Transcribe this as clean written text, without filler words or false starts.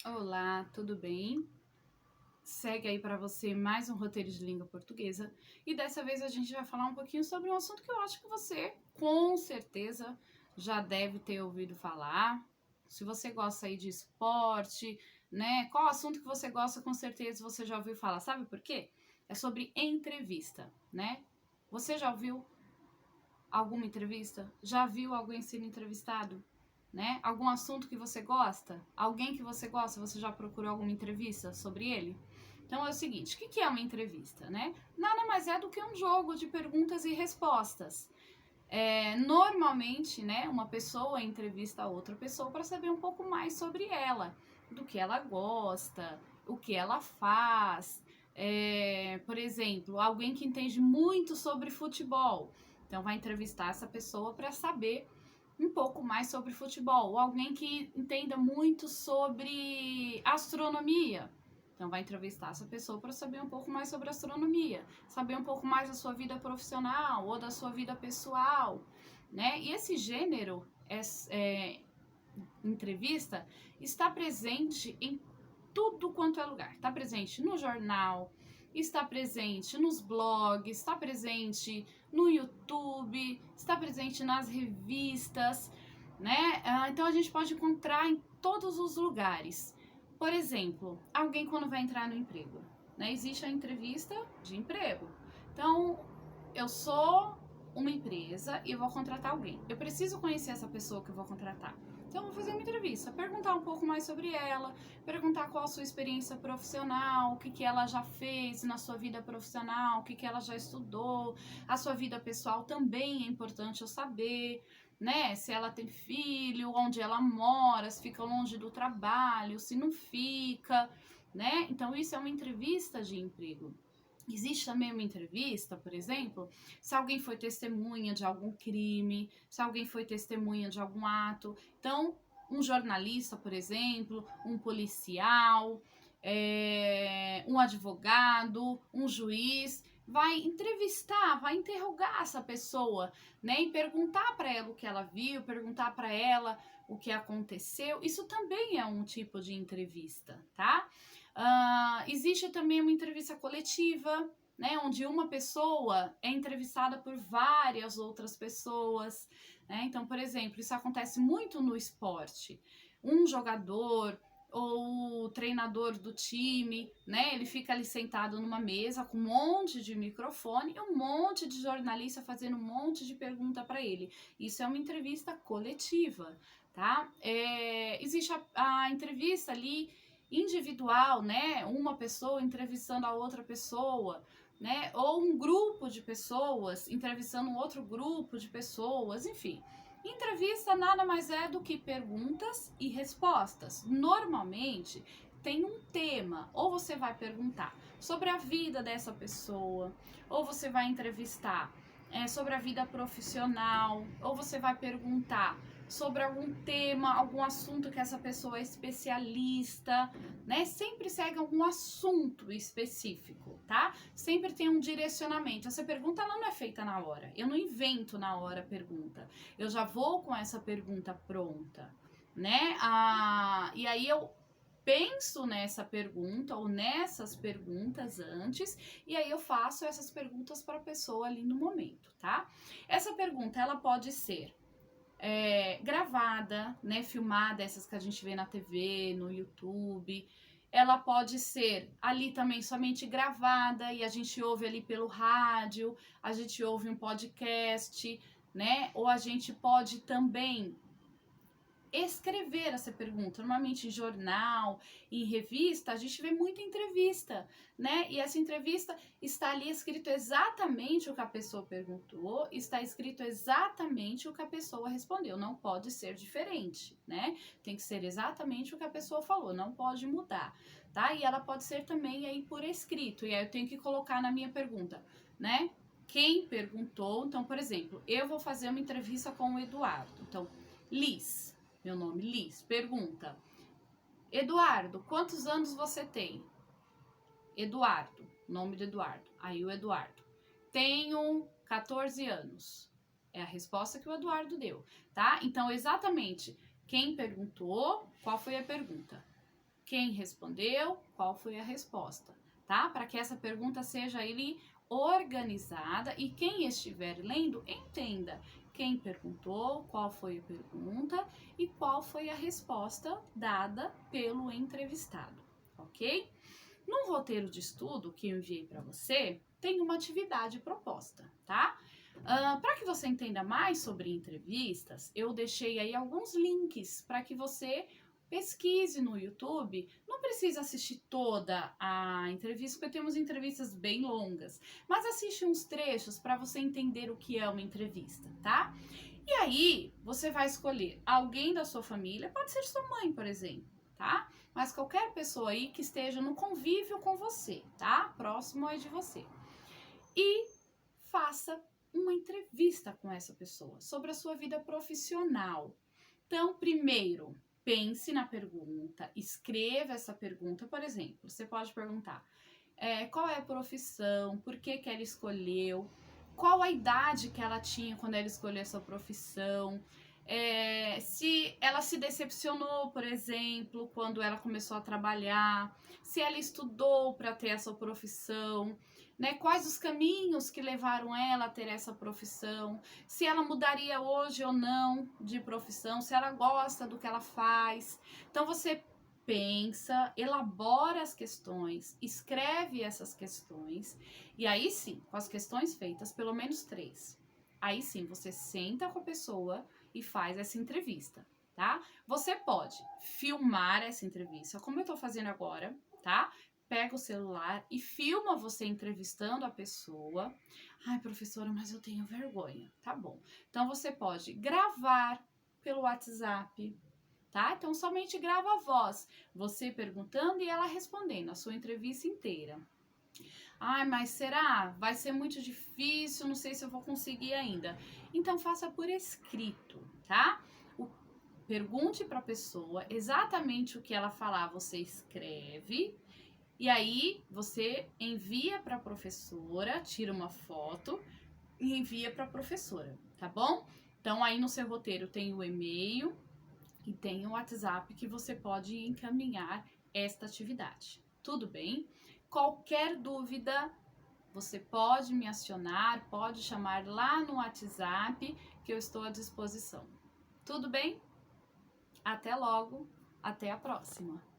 Olá, tudo bem? Segue aí para você mais um roteiro de língua portuguesa e dessa vez a gente vai falar um pouquinho sobre um assunto que eu acho que você, com certeza, já deve ter ouvido falar. Se você gosta aí de esporte, né? Qual assunto que você gosta, com certeza você já ouviu falar. Sabe por quê? É sobre entrevista, né? Você já ouviu alguma entrevista? Já viu alguém sendo entrevistado? Né? Algum assunto que você gosta? Alguém que você gosta? Você já procurou alguma entrevista sobre ele? Então é o seguinte, o que é uma entrevista, né? Nada mais é do que um jogo de perguntas e respostas. Normalmente, né, uma pessoa entrevista a outra pessoa para saber um pouco mais sobre ela, do que ela gosta, o que ela faz. Por exemplo, alguém que entende muito sobre futebol, então vai entrevistar essa pessoa para saber um pouco mais sobre futebol. Ou alguém que entenda muito sobre astronomia, então vai entrevistar essa pessoa para saber um pouco mais sobre astronomia, saber um pouco mais da sua vida profissional ou da sua vida pessoal, né? E esse gênero entrevista está presente em tudo quanto é lugar. Está presente no jornal, está presente nos blogs, está presente no YouTube, está presente nas revistas, né? Então a gente pode encontrar em todos os lugares. Por exemplo, alguém quando vai entrar no emprego, né? Existe a entrevista de emprego. Então, eu sou uma empresa e eu vou contratar alguém. Eu preciso conhecer essa pessoa que eu vou contratar. Então, eu vou fazer uma entrevista, perguntar um pouco mais sobre ela, perguntar qual a sua experiência profissional, o que ela já fez na sua vida profissional, o que ela já estudou, a sua vida pessoal também é importante eu saber, né? Se ela tem filho, onde ela mora, se fica longe do trabalho, se não fica, né? Então, isso é uma entrevista de emprego. Existe também uma entrevista, por exemplo, se alguém foi testemunha de algum crime, se alguém foi testemunha de algum ato. Então, um jornalista, por exemplo, um policial, um advogado, um juiz, vai entrevistar, vai interrogar essa pessoa, né? E perguntar para ela o que ela viu, perguntar para ela o que aconteceu. Isso também é um tipo de entrevista, tá? Existe também uma entrevista coletiva, né, onde uma pessoa é entrevistada por várias outras pessoas. Né? Então, por exemplo, isso acontece muito no esporte. Um jogador ou o treinador do time, né? Ele fica ali sentado numa mesa com um monte de microfone e um monte de jornalista fazendo um monte de pergunta para ele. Isso é uma entrevista coletiva, tá? Existe a entrevista ali individual, né? Uma pessoa entrevistando a outra pessoa, né? Ou um grupo de pessoas entrevistando um outro grupo de pessoas, enfim. Entrevista nada mais é do que perguntas e respostas. Normalmente tem um tema, ou você vai perguntar sobre a vida dessa pessoa, ou você vai entrevistar sobre a vida profissional, ou você vai perguntar sobre algum tema, algum assunto que essa pessoa é especialista, né? Sempre segue algum assunto específico, tá? Sempre tem um direcionamento. Essa pergunta ela não é feita na hora. Eu não invento na hora a pergunta. Eu já vou com essa pergunta pronta, né? E aí eu penso nessa pergunta ou nessas perguntas antes e aí eu faço essas perguntas para a pessoa ali no momento, tá? Essa pergunta ela pode ser gravada, né, filmada, essas que a gente vê na TV, no YouTube. Ela pode ser ali também somente gravada e a gente ouve ali pelo rádio, a gente ouve um podcast, né? Ou a gente pode também escrever essa pergunta. Normalmente em jornal, em revista, a gente vê muita entrevista, né? E essa entrevista está ali escrito exatamente o que a pessoa perguntou, está escrito exatamente o que a pessoa respondeu. Não pode ser diferente, né? Tem que ser exatamente o que a pessoa falou, não pode mudar, tá? E ela pode ser também aí por escrito. E aí eu tenho que colocar na minha pergunta, né? Quem perguntou, então, por exemplo, eu vou fazer uma entrevista com o Eduardo. Então, Liz, meu nome, Liz, pergunta: Eduardo, quantos anos você tem? Eduardo, nome do Eduardo. Aí o Eduardo: tenho 14 anos. É a resposta que o Eduardo deu, tá? Então, exatamente quem perguntou, qual foi a pergunta? quem respondeu, qual foi a resposta, tá? Para que essa pergunta seja ali organizada e quem estiver lendo entenda quem perguntou, qual foi a pergunta e qual foi a resposta dada pelo entrevistado, ok? No roteiro de estudo que eu enviei para você, tem uma atividade proposta, tá? Para que você entenda mais sobre entrevistas, eu deixei aí alguns links para que você pesquise no YouTube. Não precisa assistir toda a entrevista, porque temos entrevistas bem longas, mas assiste uns trechos para você entender o que é uma entrevista, tá? E aí, você vai escolher alguém da sua família, pode ser sua mãe, por exemplo, tá? Mas qualquer pessoa aí que esteja no convívio com você, tá? Próximo aí de você. E faça uma entrevista com essa pessoa sobre a sua vida profissional. Então, primeiro, pense na pergunta, escreva essa pergunta. Por exemplo, você pode perguntar qual é a profissão, por que ela escolheu, qual a idade que ela tinha quando ela escolheu essa profissão, se ela se decepcionou, por exemplo, quando ela começou a trabalhar, se ela estudou para ter essa profissão, né? Quais os caminhos que levaram ela a ter essa profissão, se ela mudaria hoje ou não de profissão, se ela gosta do que ela faz. Então você pensa, elabora as questões, escreve essas questões e aí sim, com as questões feitas, pelo menos 3, aí sim você senta com a pessoa e faz essa entrevista, tá? Você pode filmar essa entrevista, como eu tô fazendo agora, tá? Pega o celular e filma você entrevistando a pessoa. Ai, professora, mas eu tenho vergonha. Tá bom. Então você pode gravar pelo WhatsApp, tá? Então somente grava a voz, você perguntando e ela respondendo a sua entrevista inteira. Ai, mas será? Vai ser muito difícil, não sei se eu vou conseguir ainda. Então faça por escrito, tá? Pergunte para a pessoa exatamente o que ela falar, você escreve e aí você envia para a professora, tira uma foto e envia para a professora, tá bom? Então aí no seu roteiro tem o e-mail e tem o WhatsApp que você pode encaminhar esta atividade. Tudo bem? Qualquer dúvida, você pode me acionar, pode chamar lá no WhatsApp que eu estou à disposição. Tudo bem? Até logo, até a próxima!